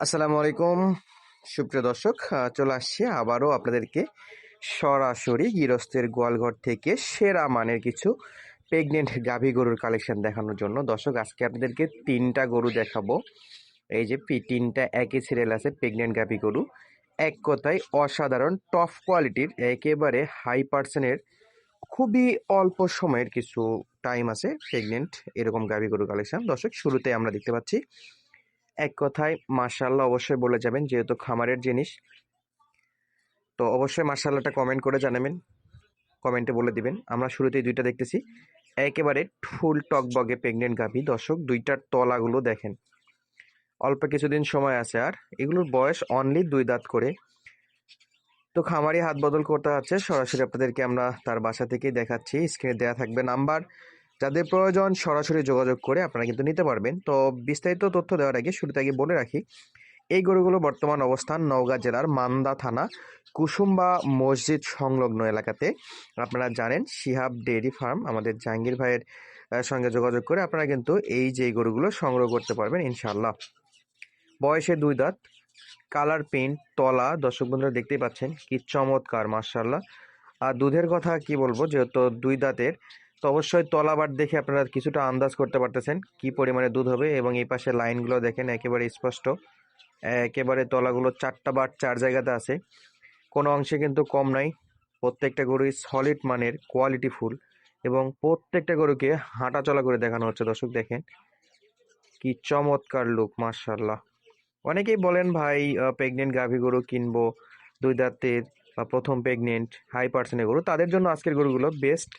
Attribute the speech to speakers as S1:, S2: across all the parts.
S1: আসসালামু আলাইকুম সুপ্রিয় দর্শক, চলে আসছি আবারও আপনাদেরকে সরাসরি গৃহস্থের গোয়ালঘর থেকে সেরা মানের কিছু প্রেগনেন্ট গাভী গরুর কালেকশন দেখানোর জন্য। দর্শক, আজকে আপনাদেরকে তিনটা গরু দেখাবো। এই যে তিনটা একই সিরিয়াল আছে প্রেগনেন্ট গাভী গরু, এক কথায় অসাধারণ টপ কোয়ালিটির, একেবারে হাই পার্সেন্টের, খুবই অল্প সময়ের কিছু টাইম আছে প্রেগনেন্ট এরকম গাভী গরুর কালেকশন। দর্শক, শুরুতে আমরা দেখতে পাচ্ছি, এক কথায় মাশাআল্লাহ অবশ্যই বলে যাবেন, যেহেতু খামারের জিনিস। তো অবশ্যই মাশাআল্লাহটা কমেন্ট করে জানাবেন, কমেন্টে বলে দিবেন। আমরা শুরুতেই দুইটা দেখতেছি, একেবারে ফুল টকবগে প্রেগনেন্ট গাভী। দর্শক, দুইটার তলাগুলো দেখেন, অল্প কিছুদিন সময় আছে, আর এগুলোর বয়স অনলি 2 দাঁত করে। তো খামারি হাত বদল করতে হচ্ছে, সরাসরি আপনাদেরকে আমরা তার বাসা থেকেই দেখাচ্ছি। স্ক্রিনে দেওয়া থাকবে নাম্বার, যাদের প্রয়োজন সরাসরি যোগাযোগ করে আপনারা কিন্তু নিতে পারবেন। তো বিস্তারিত তথ্য দেওয়ার আগে শুরুতে আগে বলে রাখি, এই গরুগুলো বর্তমান অবস্থান নওগাঁ জেলার মান্দা থানা কুসুম্বা মসজিদ সংলগ্ন এলাকাতে। আপনারা জানেন শিহাব ডেইরি ফার্ম, আমাদের জাহাঙ্গীর ভাইয়ের সঙ্গে যোগাযোগ করে আপনারা কিন্তু এই যে গরুগুলো সংগ্রহ করতে পারবেন ইনশাআল্লাহ। বয়সে 2 দাঁত, কালার প্রিন্ট তলা, দর্শক বন্ধুরা দেখতেই পাচ্ছেন কি চমৎকার মাশাআল্লাহ। আর দুধের কথা কি বলবো, যেহেতু 2 দাঁতের, তো অবশ্যই তলাবার দেখে আপনারা কিছুটা আন্দাজ করতে পারতেছেন কি পরিমাণে দুধ হবে। এবং এই পাশে লাইনগুলো দেখেন একেবারে স্পষ্ট, একেবারে তলাগুলো 4টা বাট 4 জায়গাতে আছে, কোনো অংশে কিন্তু কম নাই। প্রত্যেকটা গরুই সলিড মানের, কোয়ালিটি ফুল, এবং প্রত্যেকটা গরুকে হাঁটা চলা করে দেখানো হচ্ছে। দর্শক দেখেন কি চমৎকার লুক মাশাআল্লাহ। অনেকেই বলেন ভাই প্রেগনেন্ট গাভী গরু কিনবো, 2 দাঁতের বা প্রথম প্রেগনেন্ট হাই পার্সেন্টের গরু, তাদের জন্য আজকের গরুগুলো বেস্ট।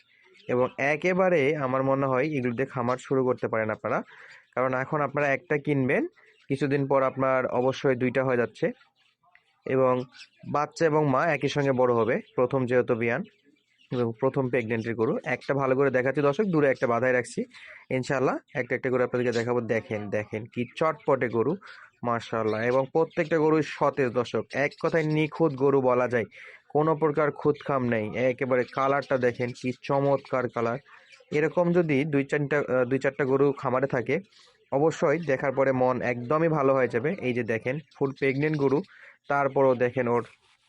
S1: এবং একেবারে আমার মনে হয় এগুলো দিয়ে খামার শুরু করতে পারেন আপনারা, কারণ এখন আপনারা একটা কিনবেন, কিছুদিন পর আপনার অবশ্যই 2টা হয়ে যাচ্ছে, এবং বাচ্চা এবং মা একই সঙ্গে বড় হবে, প্রথম যেহেতু বিয়ান এবং প্রথম প্রেগনেন্টের গরু। একটা ভালো করে দেখাচ্ছি দর্শক, দূরে একটা বাধায় রাখছি, ইনশাআল্লাহ একটা একটা করে আপনাদেরকে দেখাবো। দেখেন দেখেন কি চটপটে গরু মাশাআল্লাহ, এবং প্রত্যেকটা গরুই সতেজ। দর্শক, এক কথায় নিখুঁত গরু বলা যায়, কোনো প্রকার খুঁতখাম নেই। একেবারে কালারটা দেখেন কি চমৎকার কালার। এরকম যদি 2-4টা গরু খামারে থাকে, অবশ্যই দেখার পরে মন একদমই ভালো হয়ে যাবে। এই যে দেখেন ফুল প্রেগনেন্ট গরু, তারপরও দেখেন ওর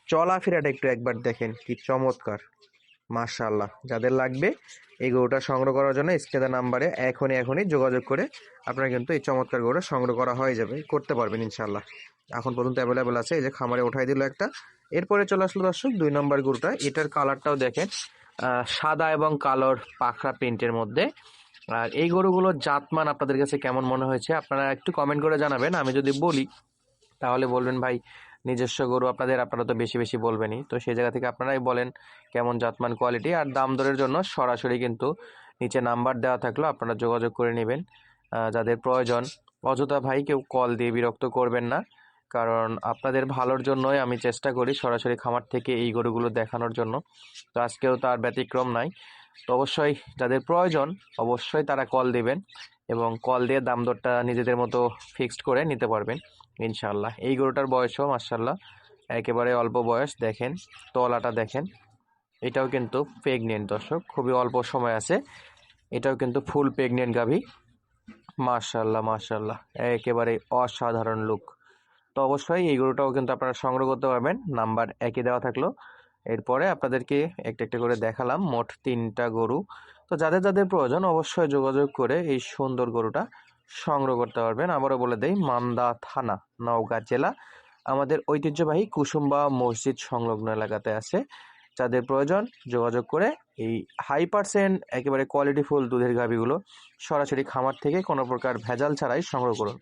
S1: চলাফেরাটা একটু একবার দেখেন কি চমৎকার মাশাআল্লাহ। যাদের লাগবে এই গরুটা সংগ্রহ করার জন্য স্ক্রিনে নাম্বারে এখনই যোগাযোগ করে আপনারা কিন্তু এই চমৎকার গরুটা সংগ্রহ করা হয়ে যাবে, করতে পারবেন ইনশাআল্লাহ। এখন পর্যন্ত অ্যাভেলেবেল আছে, এই যে খামারে উঠাই দিল একটা। এরপরে চলে আসলো দর্শক 2 নম্বর গরুটা, এটার কালারটাও দেখেন, সাদা এবং কালোর পাখরা প্রিন্টের মধ্যে। আর এই গরুগুলোর জাতমান আপনাদের কাছে কেমন মনে হয়েছে আপনারা একটু কমেন্ট করে জানাবেন। আমি যদি বলি তাহলে বলবেন ভাই নিজস্ব গরু আপনারা তো বেশি বেশি বলবেনই, তো সেই জায়গা থেকে আপনারাই বলেন কেমন জাতমান কোয়ালিটি। আর দাম দরের জন্য সরাসরি কিন্তু নিচে নাম্বার দেওয়া থাকলো, আপনারা যোগাযোগ করে নেবেন যাদের প্রয়োজন। অযথা ভাই কেউ কল দিয়ে বিরক্ত করবেন না, কারণ আপনাদের ভালোর জন্যই আমি চেষ্টা করি সরাসরি খামার থেকে এই গরুগুলো দেখানোর জন্য। তো আজকেও তার ব্যতিক্রম নাই। তো অবশ্যই যাদের প্রয়োজন অবশ্যই তারা কল দিবেন, এবং কল দিয়ে দাম দরটা নিজেদের মতো ফিক্সড করে নিতে পারবেন ইনশাআল্লাহ। এই গরুটার বয়সও মাশাআল্লাহ একেবারে অল্প বয়স, দেখেন তলাটা দেখেন। এটাও কিন্তু প্রেগনেন্ট দর্শক, খুবই অল্প সময় আছে, এটাও কিন্তু ফুল প্রেগনেন্ট গাভী মাশাআল্লাহ মাশাআল্লাহ, একেবারে অসাধারণ লুক। তো অবশ্যই এই গরুটাও কিন্তু আপনারা সংগ্রহ করতে পারবেন, নাম্বার একই দেওয়া থাকলো। এরপরে আপনাদেরকে একটা একটা করে দেখালাম মোট 3টা গরু। তো যাদের যাদের প্রয়োজন অবশ্যই যোগাযোগ করে এই সুন্দর গরুটা সংগ্রহ করতে পারবেন। আবারও বলে দেই, মান্দা থানা নওগাঁ জেলা, আমাদের ঐতিহ্যবাহী কুসুম্বা মসজিদ সংলগ্ন এলাকাতে আছে। যাদের প্রয়োজন যোগাযোগ করে এই হাই পার্সেন্ট একেবারে কোয়ালিটিফুল দুধের গাভীগুলো সরাসরি খামার থেকে কোনো প্রকার ভেজাল ছাড়াই সংগ্রহ করুন।